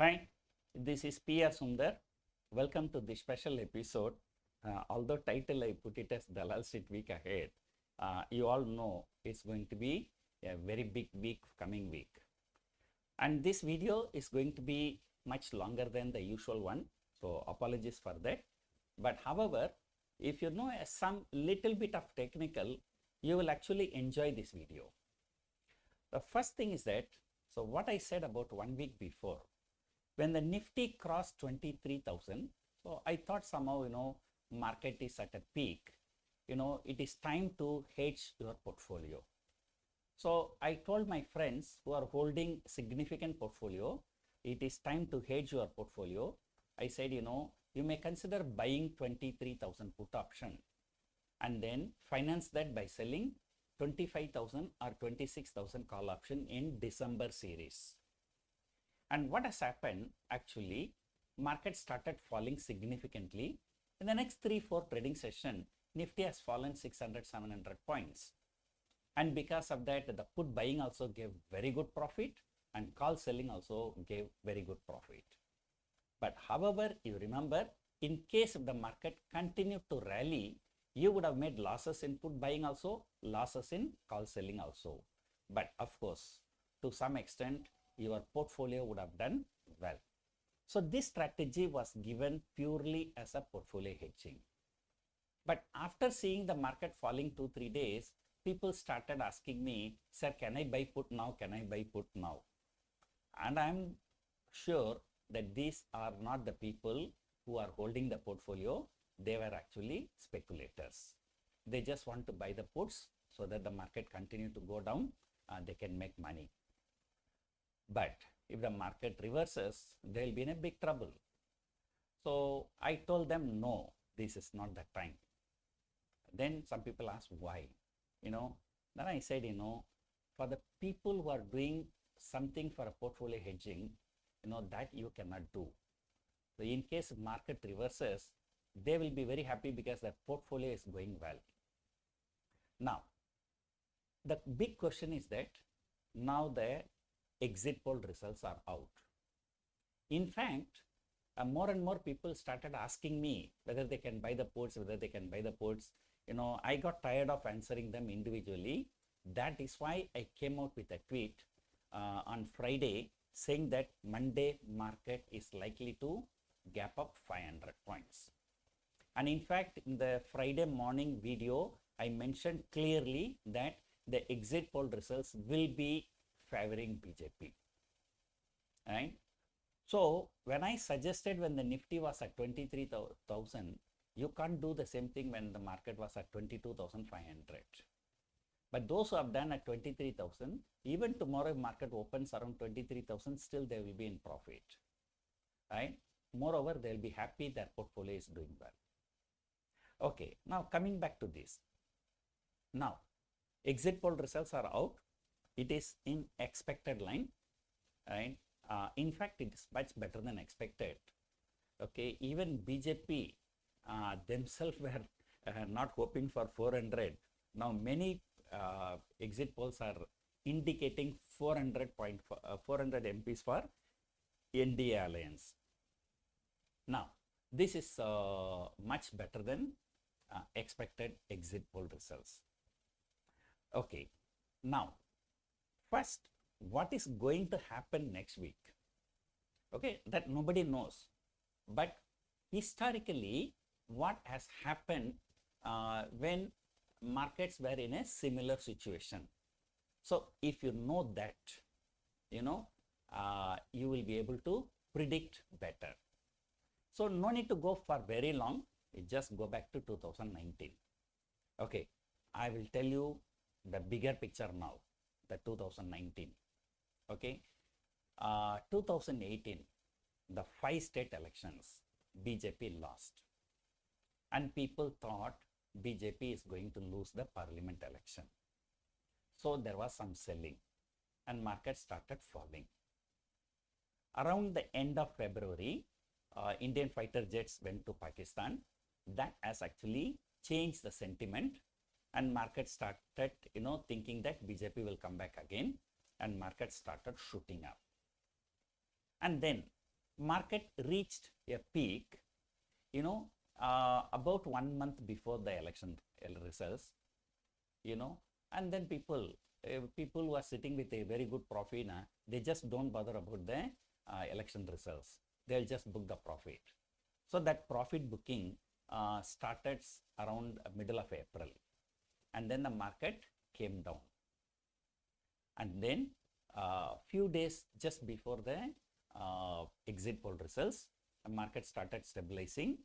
Hi, this is PR Sundar. Welcome to this special episode. Although title I put it as Dalal Street Week Ahead, you all know it's going to be a very big week coming week. And this video is going to be much longer than the usual one. So apologies for that. But however, if you know some little bit of technical, you will actually enjoy this video. The first thing is that, so what I said about 1 week before, when the Nifty crossed 23,000, so I thought somehow, market is at a peak, it is time to hedge your portfolio. So I told my friends who are holding significant portfolio, it is time to hedge your portfolio. I said, you may consider buying 23,000 put option and then finance that by selling 25,000 or 26,000 call option in December series. And what has happened, actually, market started falling significantly. In the next 3-4 trading session, Nifty has fallen 600-700 points. And because of that, the put buying also gave very good profit and call selling also gave very good profit. But however, you remember, in case if the market continued to rally, you would have made losses in put buying also, losses in call selling also. But of course, to some extent, your portfolio would have done well. So this strategy was given purely as a portfolio hedging. But after seeing the market falling 2-3 days, people started asking me, sir, can I buy put now? Can I buy put now? And I'm sure that these are not the people who are holding the portfolio. They were actually speculators. They just want to buy the puts so that the market continue to go down and they can make money. But if the market reverses, they'll be in a big trouble. So I told them, no, this is not the time. Then some people ask why, then I said, for the people who are doing something for a portfolio hedging, that you cannot do. So in case market reverses, they will be very happy because their portfolio is going well. Now, the big question is that now the exit poll results are out. In fact, more and more people started asking me whether they can buy the puts, I got tired of answering them individually. That is why I came out with a tweet on Friday saying that Monday market is likely to gap up 500 points. And in fact, in the Friday morning video, I mentioned clearly that the exit poll results will be favoring BJP. Right? So when I suggested when the Nifty was at 23,000, you can't do the same thing when the market was at 22,500. But those who have done at 23,000, even tomorrow if market opens around 23,000, still they will be in profit. Right? Moreover, they'll be happy their portfolio is doing well. Okay, now coming back to this. Now, exit poll results are out. It is in expected line, right? In fact, it is much better than expected. Okay, even BJP themselves were not hoping for 400. Now, many exit polls are indicating 400 MPs for NDA alliance. Now, this is much better than expected exit poll results. Okay, now, first, what is going to happen next week? Okay, that nobody knows. But historically, what has happened when markets were in a similar situation? So if you know that, you will be able to predict better. So no need to go for very long. You just go back to 2019. Okay, I will tell you the bigger picture now. The 2019. Okay, 2018, the 5 state elections, BJP lost, and people thought BJP is going to lose the parliament election. So there was some selling, and market started falling. Around the end of February, Indian fighter jets went to Pakistan. That has actually changed the sentiment. And market started, thinking that BJP will come back again, and market started shooting up. And then market reached a peak, about 1 month before the election results, and then people who are sitting with a very good profit, they just don't bother about the election results. They'll just book the profit. So that profit booking started around middle of April, and then the market came down. And then few days just before the exit poll results, the market started stabilizing,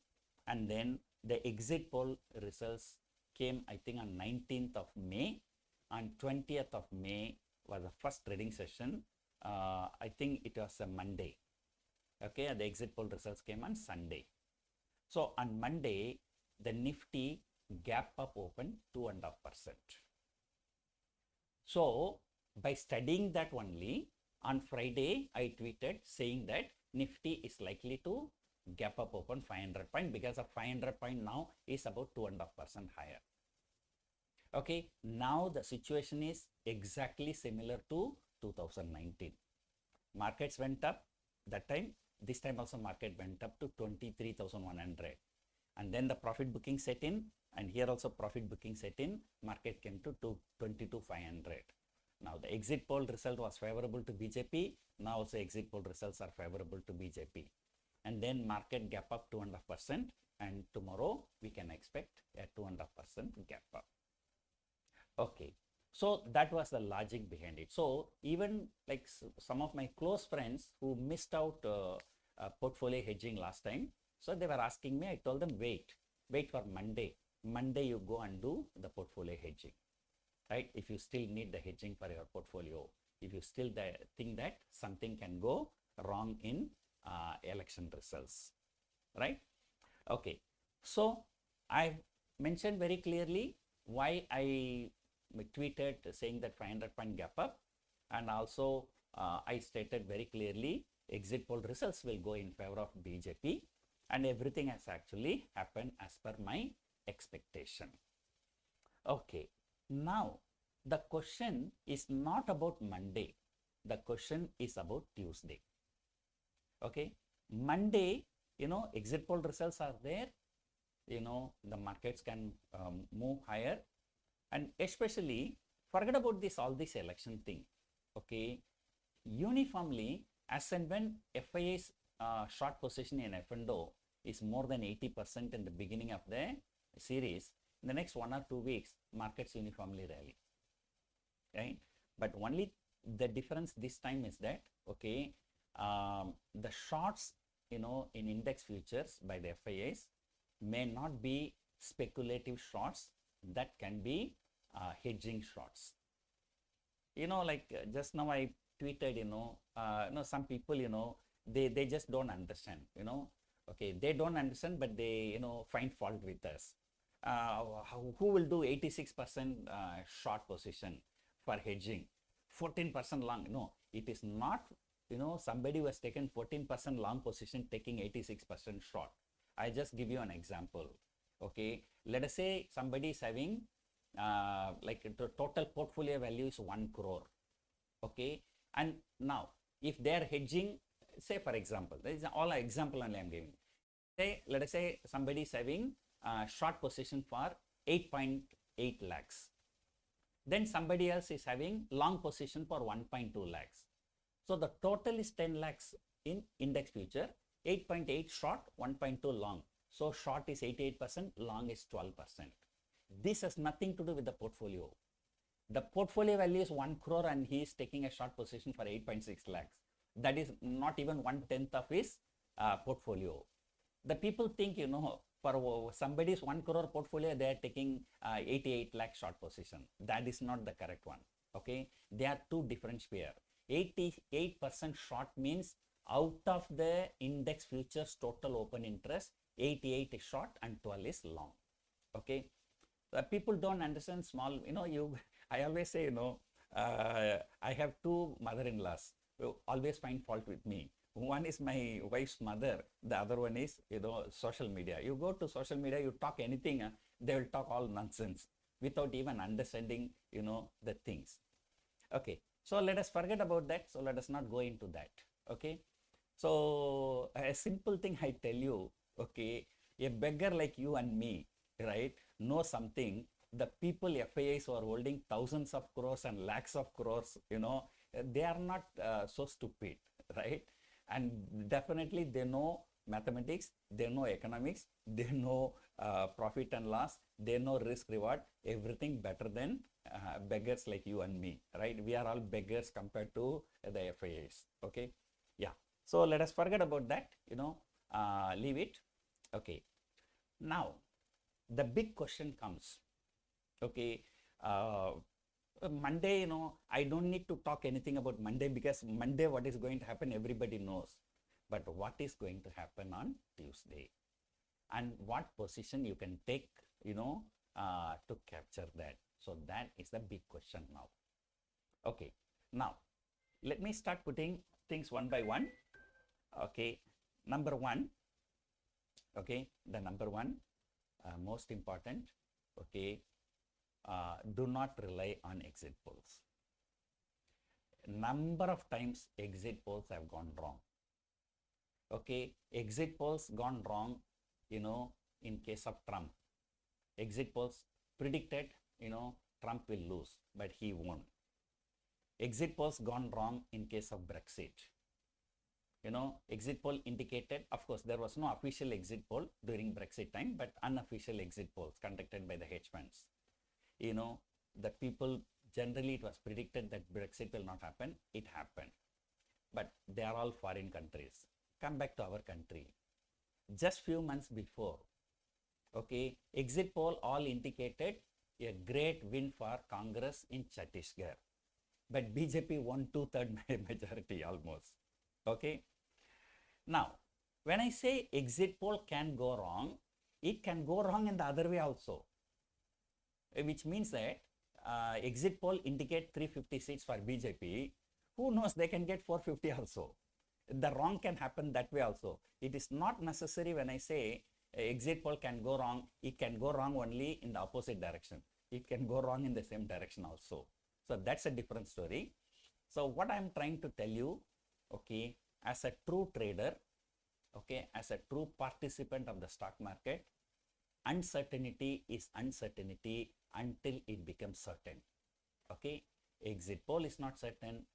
and then the exit poll results came, I think, on 19th of May. On 20th of May was the first trading session. I think it was a Monday. Okay, the exit poll results came on Sunday. So on Monday, the Nifty gap up opened 2.5%. So by studying that only, on Friday, I tweeted saying that Nifty is likely to gap up open 500 point, because of 500 point now is about 2.5% higher. Okay, now the situation is exactly similar to 2019. Markets went up that time. This time also market went up to 23,100, and then the profit booking set in, and here also profit booking set in. Market came to 22,500. Now the exit poll result was favorable to BJP. Now also exit poll results are favorable to BJP, and then market gap up 2.5%, and tomorrow we can expect a 2.5% gap up. Okay, so that was the logic behind it. So even like some of my close friends who missed out portfolio hedging last time, so they were asking me, I told them, wait for Monday. Monday you go and do the portfolio hedging, right? If you still need the hedging for your portfolio, if you still think that something can go wrong in election results, right? Okay, so I mentioned very clearly why I tweeted saying that 500 point gap up, and also I stated very clearly exit poll results will go in favor of BJP, and everything has actually happened as per my expectation. Okay, now the question is not about Monday, the question is about Tuesday. Okay, Monday, exit poll results are there, the markets can move higher, and especially forget about all this election thing. Okay, uniformly, as and when FII's short position in F&O is more than 80% in the beginning of the series, in the next 1 or 2 weeks, markets uniformly rally, right? But only the difference this time is that, okay, the shorts, in index futures by the FIIs may not be speculative shorts, that can be hedging shorts. Like just now I tweeted, some people, they just don't understand, okay, they don't understand, but they, find fault with us. Who will do 86% short position for hedging, 14% long? No, it is not, somebody who has taken 14% long position taking 86% short. I just give you an example. Okay, let us say somebody is having like the total portfolio value is 1 crore. Okay, and now if they are hedging, say for example, this is all an example only I'm giving. Let us say somebody is having short position for 8.8 lakhs. Then somebody else is having long position for 1.2 lakhs. So the total is 10 lakhs in index future, 8.8 short, 1.2 long. So short is 88%, long is 12%. This has nothing to do with the portfolio. The portfolio value is 1 crore and he is taking a short position for 8.6 lakhs. That is not even 1/10 of his portfolio. The people think, for somebody's 1 crore portfolio, they are taking 88 lakh short position. That is not the correct one. Okay, they are two different sphere. 88% short means out of the index futures total open interest, 88 is short and 12 is long. Okay, people don't understand small, I always say, I have two mother-in-laws who always find fault with me. One is my wife's mother, the other one is, social media. You go to social media, you talk anything, they will talk all nonsense without even understanding, the things. Okay, so let us forget about that. So let us not go into that. Okay, So a simple thing I tell you, okay, a beggar like you and me, right, know something. The people FIIs who are holding thousands of crores and lakhs of crores, they are not so stupid, right? And definitely they know mathematics, they know economics, they know profit and loss, they know risk reward, everything better than beggars like you and me, right? We are all beggars compared to the FIIs, okay? Yeah. So let us forget about that, leave it. Okay. Now, the big question comes, okay. Monday, I don't need to talk anything about Monday because Monday, what is going to happen, everybody knows. But what is going to happen on Tuesday? And what position you can take, to capture that. So that is the big question now. Okay. Now, let me start putting things one by one. Okay. Number one, okay, the number one, most important, okay, do not rely on exit polls. Number of times exit polls have gone wrong. Okay, exit polls gone wrong, in case of Trump. Exit polls predicted, Trump will lose, but he won. Exit polls gone wrong in case of Brexit. Exit poll indicated, of course, there was no official exit poll during Brexit time, but unofficial exit polls conducted by the hedge funds. The people, generally it was predicted that Brexit will not happen. It happened. But they are all foreign countries. Come back to our country. Just few months before, okay, exit poll all indicated a great win for Congress in Chhattisgarh. But BJP won 2/3 majority almost. Okay. Now, when I say exit poll can go wrong, it can go wrong in the other way also. Which means that exit poll indicate 350 seats for BJP. Who knows, they can get 450 also. The wrong can happen that way also. It is not necessary when I say exit poll can go wrong, it can go wrong only in the opposite direction. It can go wrong in the same direction also. So that's a different story. So what I'm trying to tell you, okay, as a true trader, okay, as a true participant of the stock market, uncertainty is uncertainty until it becomes certain. Okay, exit poll is not certain,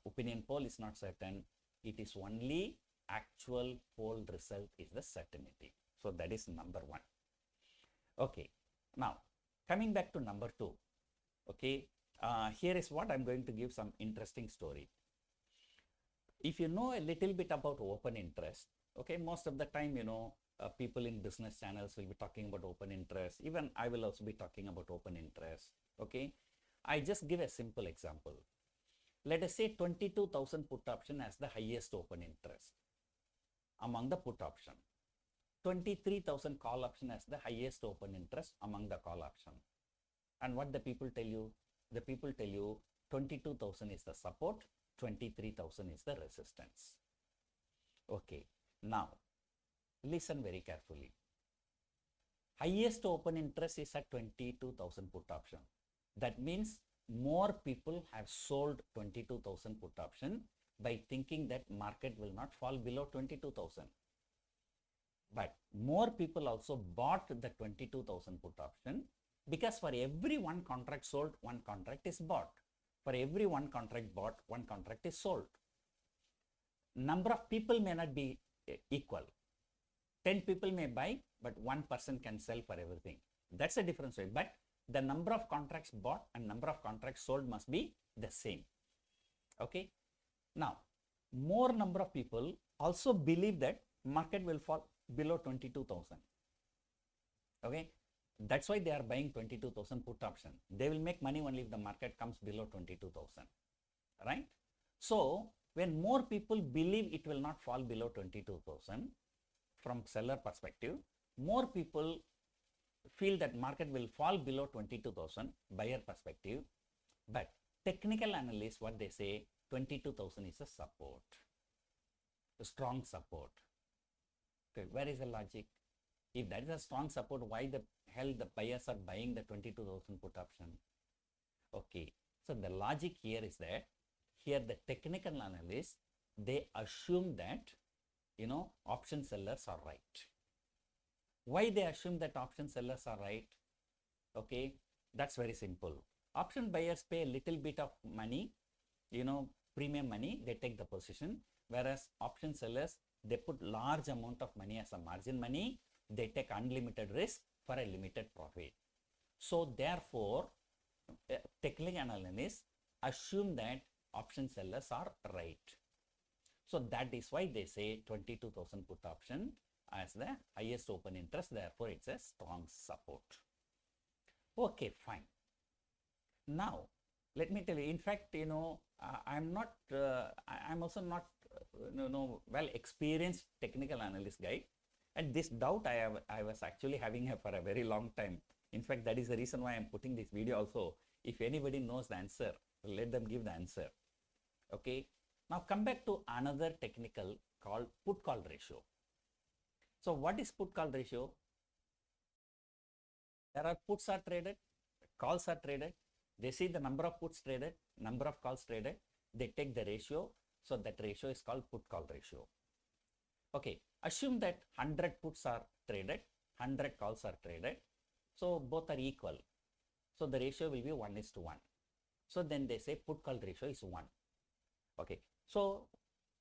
opinion poll is not certain. It is only actual poll result is the certainty. So that is number one. Okay, now coming back to number two. Okay, here is what I'm going to give some interesting story. If you know a little bit about open interest, okay, most of the time, people in business channels will be talking about open interest. Even I will also be talking about open interest. Okay, I just give a simple example. Let us say 22,000 put option as the highest open interest among the put option. 23,000 call option as the highest open interest among the call option. And what the people tell you? The people tell you 22,000 is the support, 23,000 is the resistance. Okay, now listen very carefully. Highest open interest is at 22,000 put option. That means more people have sold 22,000 put option by thinking that market will not fall below 22,000. But more people also bought the 22,000 put option because for every one contract sold, one contract is bought. For every one contract bought, one contract is sold. Number of people may not be equal. 10 people may buy, but one person can sell for everything. That's a different way. But the number of contracts bought and number of contracts sold must be the same. Okay. Now, more number of people also believe that market will fall below 22,000. Okay. That's why they are buying 22,000 put option. They will make money only if the market comes below 22,000. Right. So, when more people believe it will not fall below 22,000 from seller perspective, more people feel that market will fall below 22,000 buyer perspective. But technical analysts, what they say, 22,000 is a support, a strong support. Okay, where is the logic? If that is a strong support, why the hell the buyers are buying the 22,000 put option? Okay, so the logic here is that here the technical analysts they assume that, option sellers are right. Why they assume that option sellers are right? Okay, that's very simple. Option buyers pay a little bit of money, premium money, they take the position, whereas option sellers, they put large amount of money as a margin money, they take unlimited risk for a limited profit. So therefore, technical analysts assume that option sellers are right. So that is why they say 22,000 put option as the highest open interest, therefore it's a strong support. Okay, fine. Now, let me tell you, in fact, I'm also not, well experienced technical analyst guy. And this doubt I was actually having for a very long time. In fact, that is the reason why I'm putting this video also. If anybody knows the answer, let them give the answer. Okay. Now come back to another technical called put call ratio. So what is put call ratio? There are puts are traded, calls are traded. They see the number of puts traded, number of calls traded. They take the ratio. So that ratio is called put call ratio. Okay. Assume that 100 puts are traded, 100 calls are traded. So both are equal. So the ratio will be 1:1. So then they say put call ratio is 1. Okay. So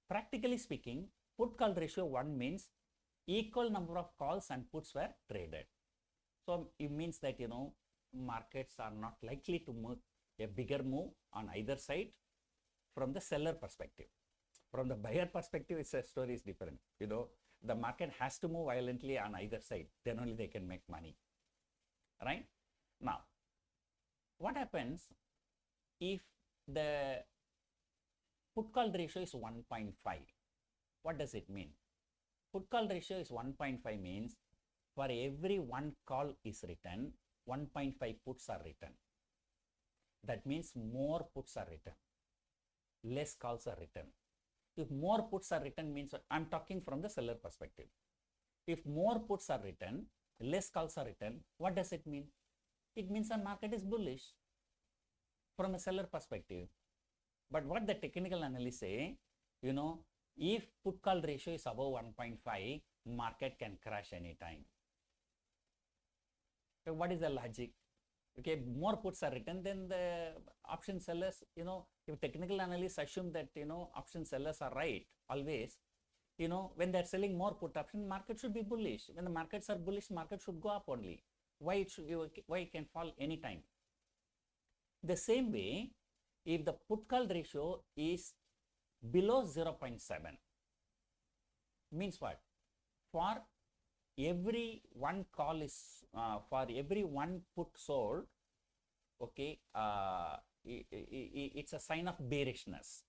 practically speaking, put call ratio 1 means equal number of calls and puts were traded. So it means that, markets are not likely to move a bigger move on either side from the seller perspective. From the buyer perspective, it's a story is different. The market has to move violently on either side. Then only they can make money. Right? Now, what happens if the put call ratio is 1.5? What does it mean? Put call ratio is 1.5 means for every one call is written, 1.5 puts are written. That means more puts are written, less calls are written. If more puts are written means, I'm talking from the seller perspective. If more puts are written, less calls are written, what does it mean? It means the market is bullish from a seller perspective. But what the technical analysts say, if put call ratio is above 1.5, market can crash anytime. So what is the logic? Okay, more puts are written, then the option sellers, if technical analysts assume that, option sellers are right always, when they're selling more put option, market should be bullish. When the markets are bullish, market should go up only. Why it can fall anytime? The same way, if the put call ratio is below 0.7, means what? For every one call is, for every one put sold, okay, it's a sign of bearishness.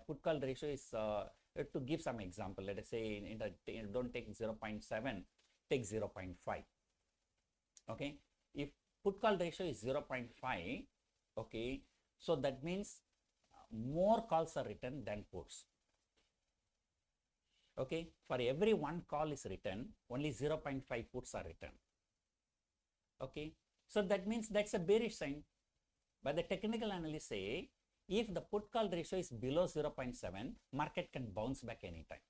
Put call ratio is, to give some example, let us say, don't take 0.7, take 0.5. Okay, if put call ratio is 0.5, okay, so that means more calls are written than puts. Okay, for every one call is written, only 0.5 puts are written. Okay, so that means that's a bearish sign. But the technical analysts say, if the put call ratio is below 0.7, market can bounce back anytime.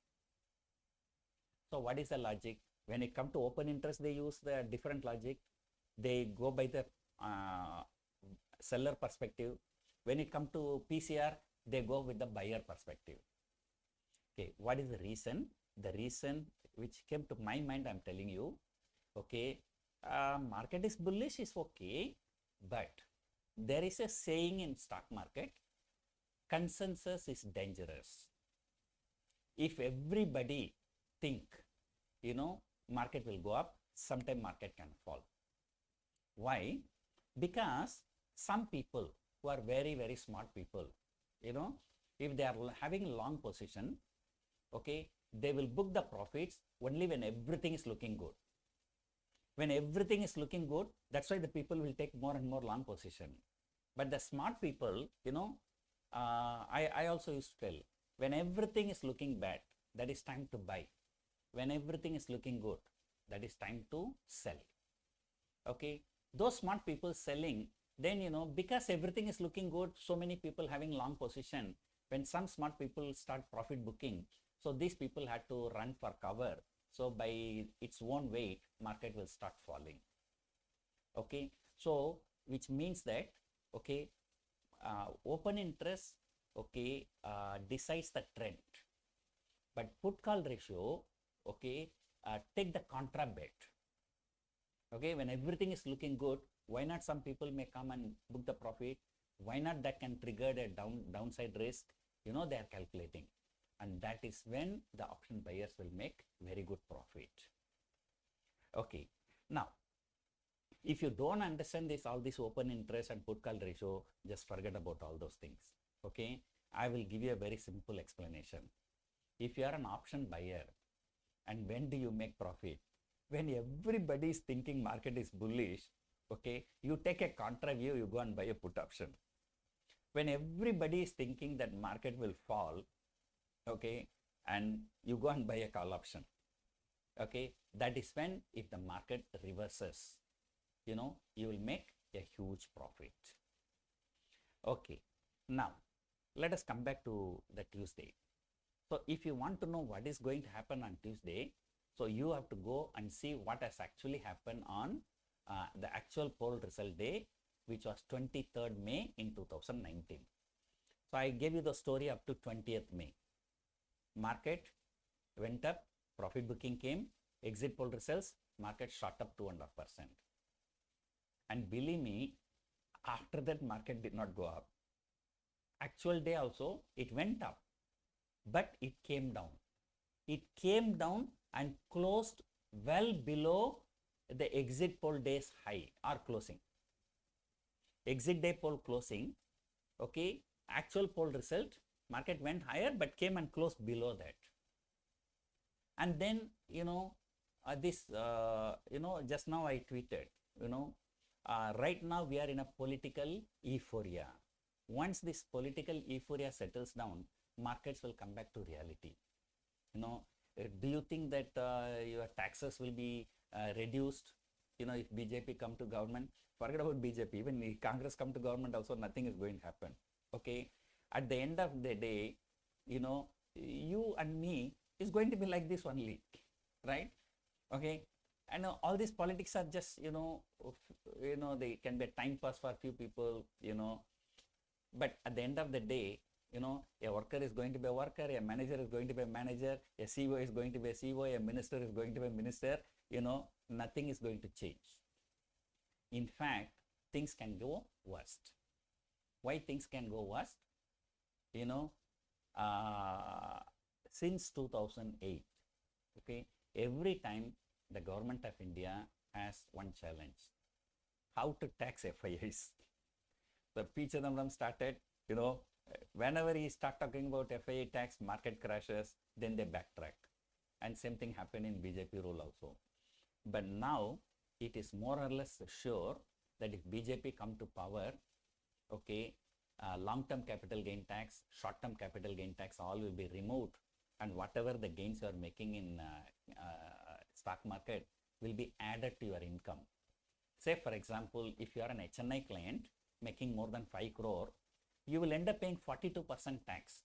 So what is the logic? When it comes to open interest, they use the different logic. They go by the seller perspective. When it comes to PCR, they go with the buyer perspective. Okay, what is the reason? The reason which came to my mind, I'm telling you. Okay, market is bullish is okay, but there is a saying in stock market, consensus is dangerous. If everybody think, market will go up, sometime market can fall. Why? Because some people who are very, very smart people, if they are having long position, okay, they will book the profits only when everything is looking good. When everything is looking good, that's why the people will take more and more long position. But the smart people, I also used to tell, when everything is looking bad, that is time to buy. When everything is looking good, that is time to sell. Okay, those smart people selling, then because everything is looking good, so many people having long position, when some smart people start profit booking, so these people had to run for cover. So by its own weight, market will start falling. Okay, so which means that, okay, open interest, okay, decides the trend, but put call ratio, okay, take the contra bet. Okay, when everything is looking good, why not some people may come and book the profit? Why not that can trigger a downside risk? You know, they are calculating, and that is when the option buyers will make very good profit. Okay, now if you don't understand this, all this open interest and put call ratio, just forget about all those things. Okay, I will give you a very simple explanation. If you are an option buyer, and when do you make profit? When everybody is thinking market is bullish, okay, you take a contra view, you go and buy a put option. When everybody is thinking that market will fall, okay, and you go and buy a call option. Okay, that is when, if the market reverses, you know, you will make a huge profit. Okay, now let us come back to the Tuesday. So if you want to know what is going to happen on Tuesday, so you have to go and see what has actually happened on the actual poll result day, which was 23rd May in 2019. So I gave you the story up to 20th May. Market went up, profit booking came, exit poll results, market shot up 2.5%. And believe me, after that market did not go up. Actual day also, it went up, but it came down. It came down and closed well below the exit poll day's high or closing. Exit day poll closing, okay, actual poll result, market went higher but came and closed below that. And then, you know, you know, just now I tweeted, you know, right now we are in a political euphoria. Once this political euphoria settles down, markets will come back to reality. You know, do you think that your taxes will be reduced, you know, if BJP come to government? Forget about BJP, even if Congress come to government also, nothing is going to happen. Okay, at the end of the day, you know, you and me is going to be like this only, right? Okay, and all these politics are just, you know, they can be a time pass for a few people, you know, but at the end of the day, you know, a worker is going to be a worker, a manager is going to be a manager, a CEO is going to be a CEO, a minister is going to be a minister, you know, nothing is going to change. In fact, things can go worst. Why things can go worst? You know, since 2008, okay, every time the government of India has one challenge: how to tax FIIs. The P. Chidambaram started, you know, whenever he start talking about FII tax, market crashes, then they backtrack. And same thing happened in BJP rule also. But now it is more or less sure that if BJP come to power, okay, long-term capital gain tax, short-term capital gain tax, all will be removed, and whatever the gains you are making in stock market will be added to your income. Say for example, if you are an HNI client making more than 5 crore, you will end up paying 42% tax.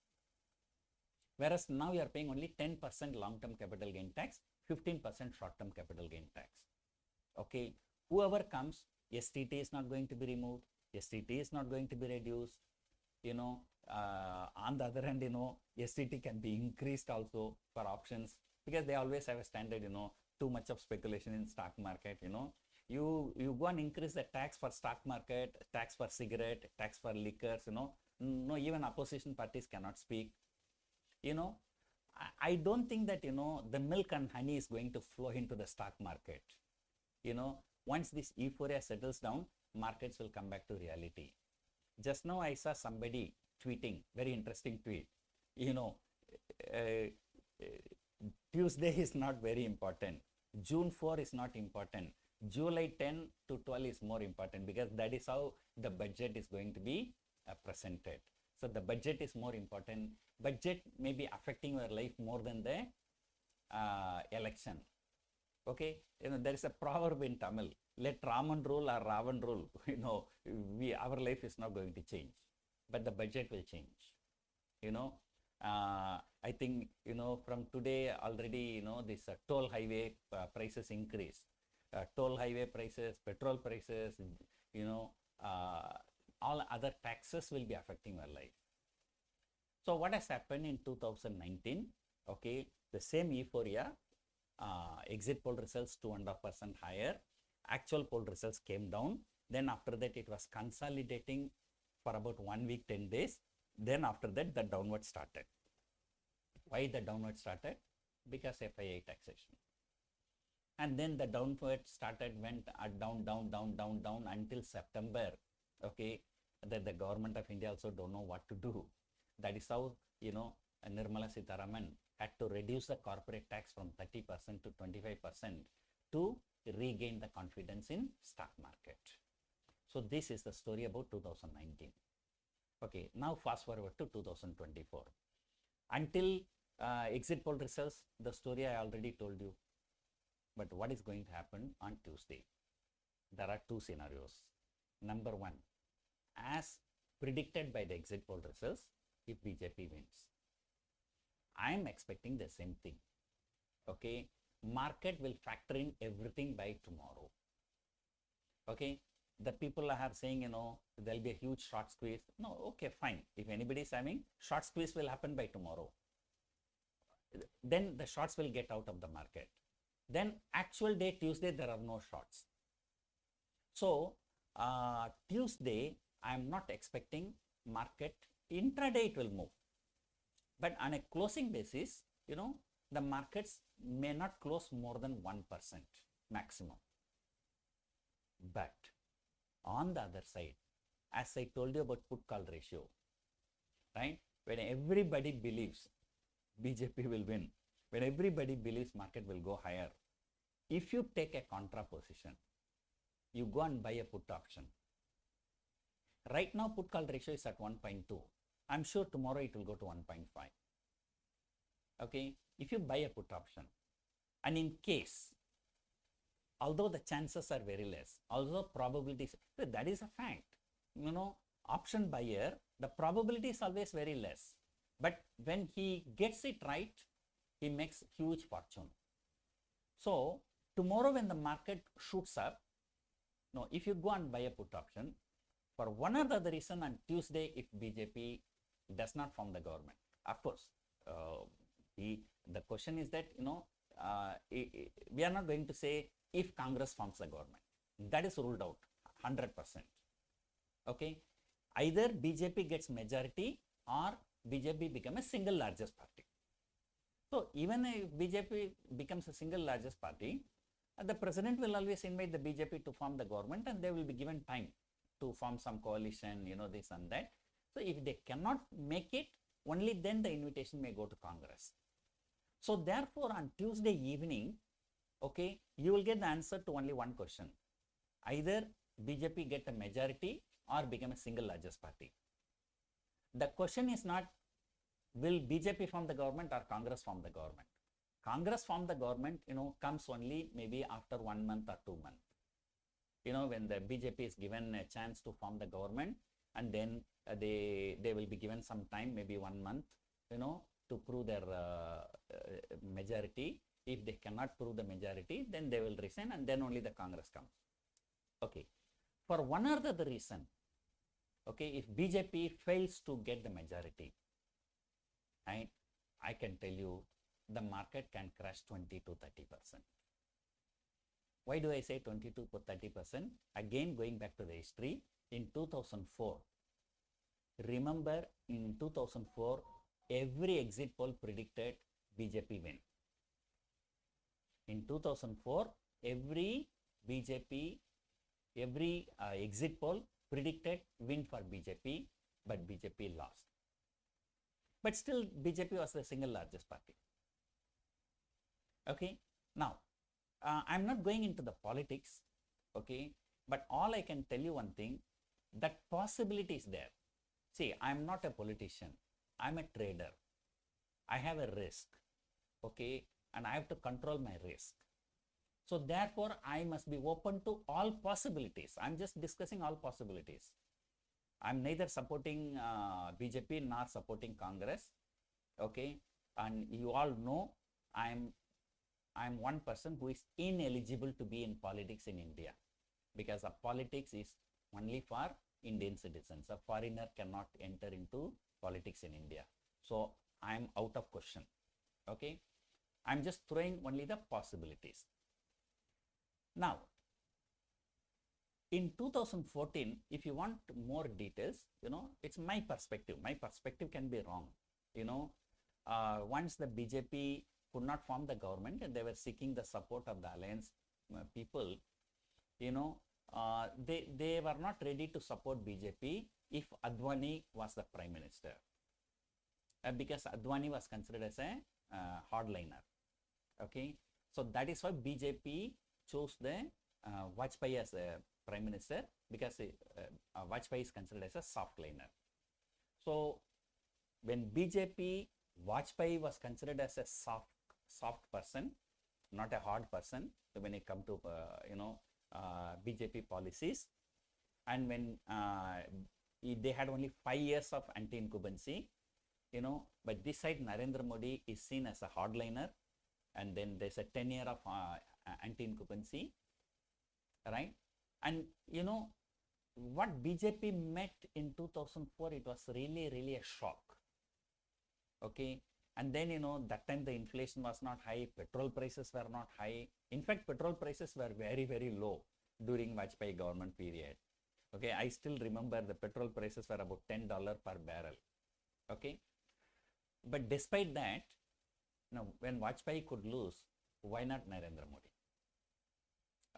Whereas now you are paying only 10% long-term capital gain tax, 15% short-term capital gain tax. Okay, whoever comes, STT is not going to be removed, STT is not going to be reduced, you know, on the other hand, you know, STT can be increased also for options, because they always have a standard, you know, too much of speculation in stock market, you know. You go and increase the tax for stock market, tax for cigarette, tax for liquors, you know. No, even opposition parties cannot speak. You know, I don't think that, you know, the milk and honey is going to flow into the stock market. You know, once this euphoria settles down, markets will come back to reality. Just now I saw somebody tweeting, very interesting tweet. You know, Tuesday is not very important. June 4 is not important. July 10 to 12 is more important, because that is how the budget is going to be presented. So the budget is more important. Budget may be affecting your life more than the election. Okay, you know, there is a proverb in Tamil: let Raman rule or Ravan rule. You know, our life is not going to change, but the budget will change. you know, I think, you know, from today already, you know, this toll highway prices increase. Toll highway prices, petrol prices, you know, all other taxes will be affecting our life. So what has happened in 2019? Okay, the same euphoria, exit poll results 2.5% higher, actual poll results came down. Then after that, it was consolidating for about 1 week, 10 days. Then after that, the downward started. Why the downward started? Because FII taxation. And then the downward started, went down, down, down, down, down until September. Okay, that the government of India also don't know what to do. That is how, you know, Nirmala Sitharaman had to reduce the corporate tax from 30% to 25% to regain the confidence in stock market. So this is the story about 2019. Okay, now fast forward to 2024. Until exit poll results, the story I already told you. But what is going to happen on Tuesday? There are two scenarios. Number one, as predicted by the exit poll results, if BJP wins, I am expecting the same thing. Okay, market will factor in everything by tomorrow. Okay, the people are saying, you know, there'll be a huge short squeeze. No, okay, fine. If anybody is having, short squeeze will happen by tomorrow. Then the shorts will get out of the market. Then actual day Tuesday, there are no shorts. So Tuesday, I am not expecting market. Intraday it will move. But on a closing basis, you know, the markets may not close more than 1% maximum. But on the other side, as I told you about put call ratio, right? When everybody believes BJP will win, when everybody believes market will go higher, if you take a contra position, you go and buy a put option. Right now, put call ratio is at 1.2. I'm sure tomorrow it will go to 1.5. Okay, if you buy a put option, and in case, although the chances are very less, although probabilities, that is a fact. You know, option buyer, the probability is always very less. But when he gets it right, he makes huge fortune. So tomorrow when the market shoots up, no, if you go and buy a put option, for one or the other reason on Tuesday, if BJP does not form the government, of course, the question is that, you know, we are not going to say if Congress forms the government. That is ruled out 100%. Okay, either BJP gets majority or BJP becomes a single largest party. So even if BJP becomes a single largest party, the president will always invite the BJP to form the government, and they will be given time to form some coalition, you know, this and that. So if they cannot make it, only then the invitation may go to Congress. So therefore on Tuesday evening, okay, you will get the answer to only one question. Either BJP get a majority or become a single largest party. The question is not, will BJP form the government or Congress form the government? Congress form the government, you know, comes only maybe after 1 month or 2 months. You know, when the BJP is given a chance to form the government, and then they will be given some time, maybe 1 month, you know, to prove their majority. If they cannot prove the majority, then they will resign, and then only the Congress comes. Okay. For one or the other reason, okay, if BJP fails to get the majority, right, I can tell you the market can crash 20 to 30%. Why do I say 20 to 30%? Again, going back to the history, in 2004, remember in 2004, every exit poll predicted BJP win. In 2004, every exit poll predicted win for BJP, but BJP lost. But still, BJP was the single largest party. Okay, now, I'm not going into the politics, okay, but all I can tell you one thing, that possibility is there. See, I'm not a politician, I'm a trader. I have a risk, okay, and I have to control my risk. So therefore, I must be open to all possibilities. I'm just discussing all possibilities. I'm neither supporting BJP nor supporting Congress. Okay, and you all know I'm one person who is ineligible to be in politics in India, because politics is only for Indian citizens. A foreigner cannot enter into politics in India. So I'm out of question. Okay, I'm just throwing only the possibilities. Now, in 2014, if you want more details, it's my perspective. My perspective can be wrong. Once the BJP could not form the government and they were seeking the support of the alliance people, they were not ready to support BJP if Advani was the prime minister, because Advani was considered as a hardliner. Okay, so that is why BJP chose the Vajpayee as a prime minister, because Vajpayee is considered as a soft liner. So when BJP, Vajpayee was considered as a soft person, not a hard person when it comes to BJP policies. And when they had only 5 years of anti-incumbency, but this side Narendra Modi is seen as a hardliner, and then there's a 10 year of anti-incumbency, right? And what BJP met in 2004, it was really a shock. Okay, and then that time the inflation was not high, petrol prices were not high. In fact, petrol prices were very low during Vajpayee government period. Okay, I still remember the petrol prices were about $10 per barrel. Okay, but despite that, when Vajpayee could lose, why not Narendra Modi?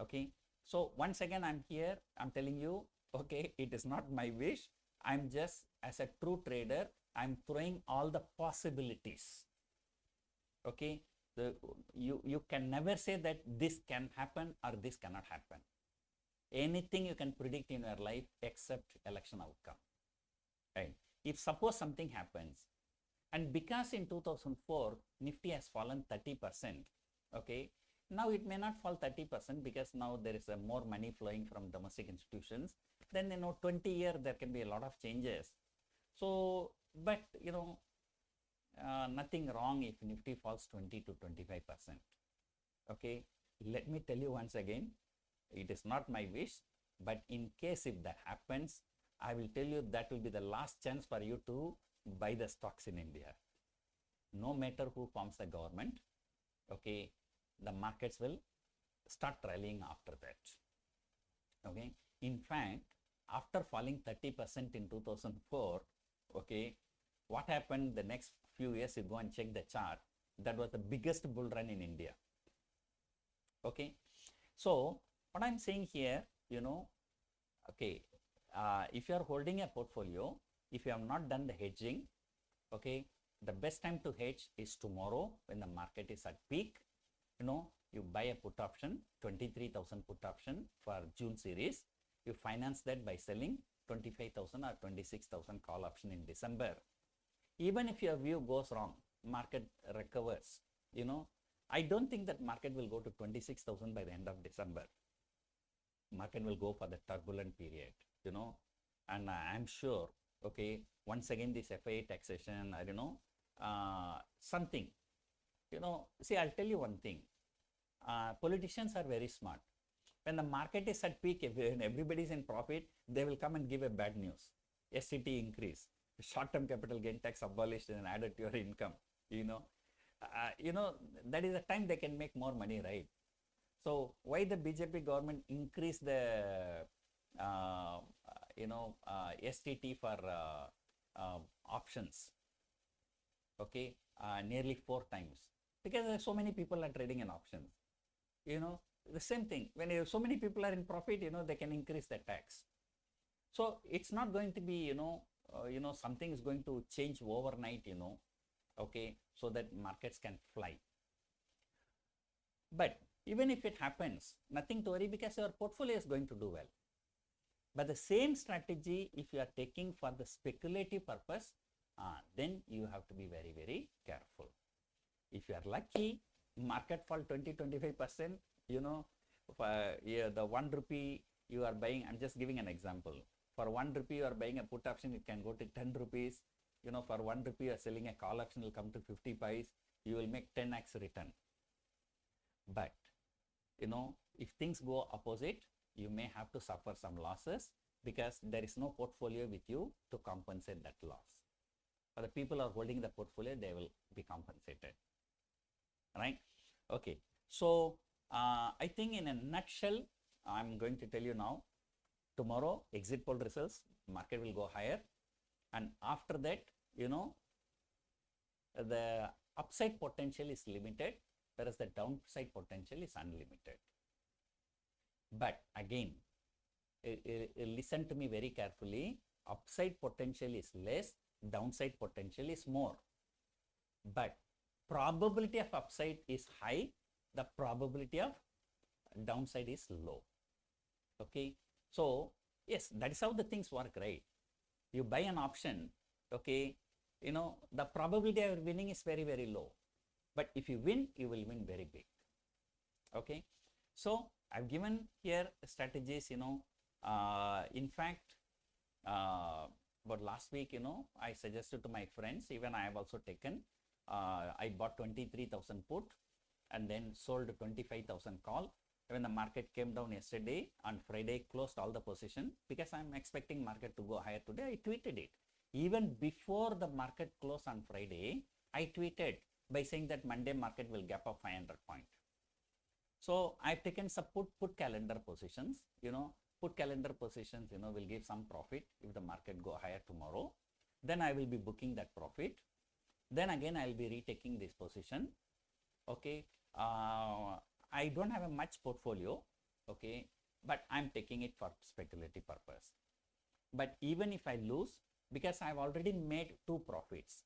Okay, so once again I'm here, I'm telling you, okay, it is not my wish. I'm just, as a true trader, I'm throwing all the possibilities. Okay, you can never say that this can happen or this cannot happen. Anything you can predict in your life except election outcome. Right? If suppose something happens, and because in 2004 Nifty has fallen 30%, okay, now it may not fall 30% because now there is more money flowing from domestic institutions. Then 20 years there can be a lot of changes. So, but nothing wrong if Nifty falls 20 to 25%. Okay, let me tell you once again, it is not my wish, but in case if that happens, I will tell you that will be the last chance for you to buy the stocks in India. No matter who forms the government, okay, the markets will start rallying after that. Okay, in fact, after falling 30% in 2004, okay, what happened the next few years? You go and check the chart. That was the biggest bull run in India. Okay, so what I'm saying here, okay, if you are holding a portfolio, if you have not done the hedging, okay, the best time to hedge is tomorrow when the market is at peak. You buy a put option, 23,000 put option for June series. You finance that by selling 25,000 or 26,000 call option in December. Even if your view goes wrong, market recovers. I don't think that market will go to 26,000 by the end of December. Market will go for the turbulent period, and I'm sure, okay, once again this FII taxation, I don't know, something, see, I'll tell you one thing. Politicians are very smart. When the market is at peak, when everybody is in profit, they will come and give a bad news. SCT increase, short-term capital gain tax abolished and added to your income. That is the time they can make more money, right? So why the BJP government increase the STT for options? Okay, nearly 4 times, because so many people are trading in options. The same thing, when so many people are in profit, they can increase the tax. So it's not going to be, something is going to change overnight, okay, so that markets can fly. But even if it happens, nothing to worry, because your portfolio is going to do well. But the same strategy, if you are taking for the speculative purpose, then you have to be very careful. If you are lucky, market fall 20-25%, the 1 rupee you are buying, I'm just giving an example, for 1 rupee you are buying a put option, it can go to 10 rupees. For 1 rupee you are selling a call option, will come to 50 pies. You will make 10x return. But if things go opposite, you may have to suffer some losses because there is no portfolio with you to compensate that loss. For the people who are holding the portfolio, they will be compensated. Right? Okay. So I think in a nutshell, I'm going to tell you now, tomorrow exit poll results, market will go higher, and after that, the upside potential is limited, whereas the downside potential is unlimited. But again, listen to me very carefully. Upside potential is less, downside potential is more. But probability of upside is high, the probability of downside is low. Okay. So yes, that is how the things work, right? You buy an option, okay, the probability of winning is very, very low. But if you win, you will win very big. Okay. So I've given here strategies, in fact, but last week, I suggested to my friends, even I have also taken, I bought 23,000 put and then sold 25,000 call. When the market came down yesterday, on Friday closed all the position because I'm expecting market to go higher today. I tweeted it. Even before the market closed on Friday, I tweeted by saying that Monday market will gap up 500 points. So I've taken some put calendar positions. Put calendar positions, will give some profit if the market go higher tomorrow. Then I will be booking that profit. Then again, I'll be retaking this position. Okay. I don't have a much portfolio, okay, but I'm taking it for speculative purpose. But even if I lose, because I've already made 2 profits,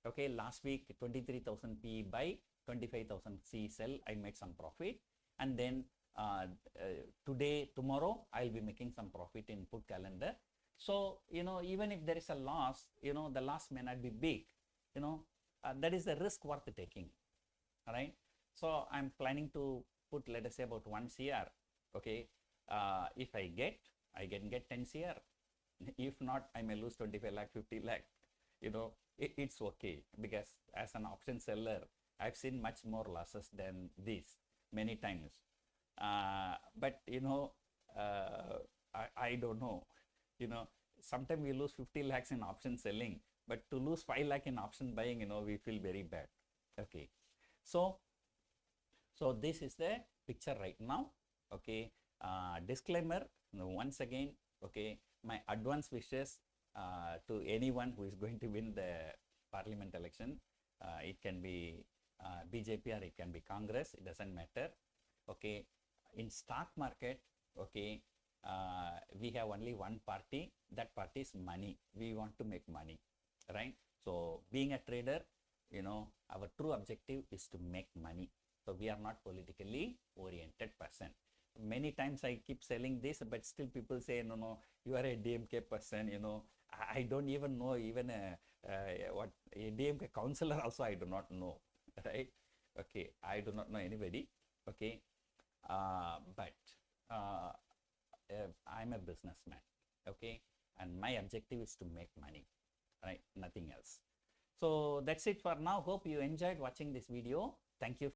okay, last week 23,000 PE buy, 25,000 C sell, I made some profit, and then tomorrow, I'll be making some profit in put calendar. So, even if there is a loss, the loss may not be big, that is the risk worth taking, all right? So I'm planning to put, let us say, about 1 CR. Okay, if I can get 10 CR. If not, I may lose 25 lakh, 50 lakh. It's okay, because as an option seller, I've seen much more losses than this many times. But I don't know. Sometimes we lose 50 lakhs in option selling, but to lose 5 lakh in option buying, we feel very bad. Okay, so this is the picture right now. Okay, disclaimer once again. Okay, my advance wishes to anyone who is going to win the parliament election. It can be BJP or it can be Congress. It doesn't matter. Okay, in stock market, okay, we have only one party. That party is money. We want to make money, right? So being a trader, our true objective is to make money. So we are not politically oriented person. Many times I keep selling this, but still people say, no, you are a DMK person, I don't even know even what a DMK counselor also I do not know, right? Okay, I do not know anybody, okay, but I'm a businessman, okay, and my objective is to make money, right? Nothing else. So that's it for now. Hope you enjoyed watching this video. Thank you.